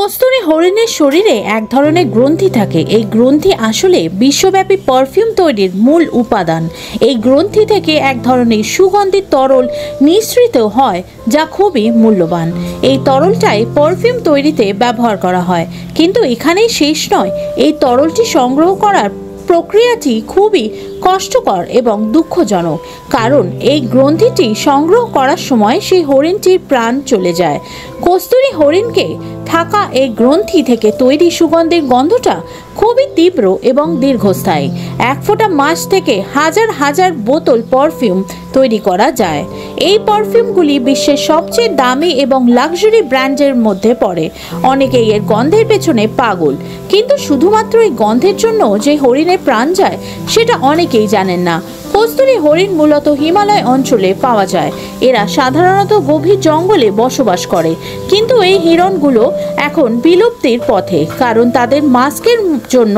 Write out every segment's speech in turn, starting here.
কস্তুরী হরিণের শরীরে এক ধরনের গ্রন্থি থাকে। এই গ্রন্থি আসলে বিশ্বব্যাপী পারফিউম তৈরির মূল উপাদান। এই গ্রন্থি থেকে এক ধরনের সুগন্ধি তরল নিঃসৃত হয়, যা খুবই মূল্যবান। এই তরলটাই পারফিউম তৈরিতে ব্যবহার করা হয়। কিন্তু এখানেই শেষ নয়। এই তরলটি সংগ্রহ করার প্রক্রিয়াটি খুবই কষ্টকর এবং দুঃখজনক, কারণ এই গ্রন্থিটি সংগ্রহ করার সময় সেই হরিণটির প্রাণ চলে যায়। কস্তুরী হরিণকে থাকা এই গ্রন্থি থেকে তৈরি সুগন্ধের গন্ধটা খুবই তীব্র এবং দীর্ঘস্থায়ী। এক ফোঁটা মাছ থেকে হাজার হাজার বোতল পারফিউম তৈরি করা যায়। এই পারফিউমগুলি বিশ্বের সবচেয়ে দামি এবং লাক্সারি ব্র্যান্ডের মধ্যে পড়ে। অনেকেই এর গন্ধের পেছনে পাগল, কিন্তু শুধুমাত্র এই গন্ধের জন্য যে হরিণের প্রাণ যায় সেটা অনেকেই জানেন না। কস্তুরী হরিণ মূলত হিমালয় অঞ্চলে পাওয়া যায়। এরা সাধারণত গভীর জঙ্গলে বসবাস করে, কিন্তু এই হিরণগুলো এখন বিলুপ্তির পথে, কারণ তাদের মাস্কের জন্য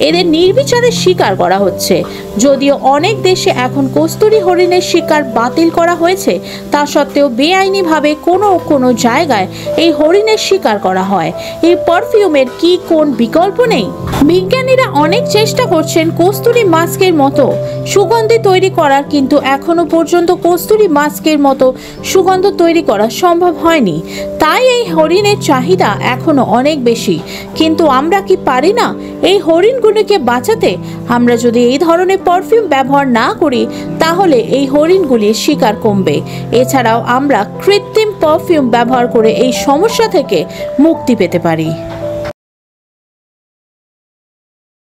এদের নির্বিচারে শিকার করা হচ্ছে। যদিও অনেক দেশে এখন কস্তুরী হরিণের শিকার বাতিল করা হয়েছে, তা সত্ত্বেও বেআইনিভাবে কোনো কোনো জায়গায় এই হরিণের শিকার করা হয়। এই পারফিউমের কি কোন বিকল্প নেই? বিজ্ঞানীরা অনেক চেষ্টা করছেন কস্তুরী মাস্কের মতো সুগন্ধি তৈরি করার, কিন্তু এখনো পর্যন্ত কস্তুরী মাস্কের মতো সুগন্ধ তৈরি করা সম্ভব হয়নি। তাই এই হরিণের চাহিদা এখনো অনেক বেশি। কিন্তু আমরা কি পারি না এই হরিণগুলিকে বাঁচাতে? আমরা যদি এই ধরনের পারফিউম ব্যবহার না করি, তাহলে এই হরিণগুলির শিকার কমবে। এছাড়াও আমরা কৃত্রিম পারফিউম ব্যবহার করে এই সমস্যা থেকে মুক্তি পেতে পারি।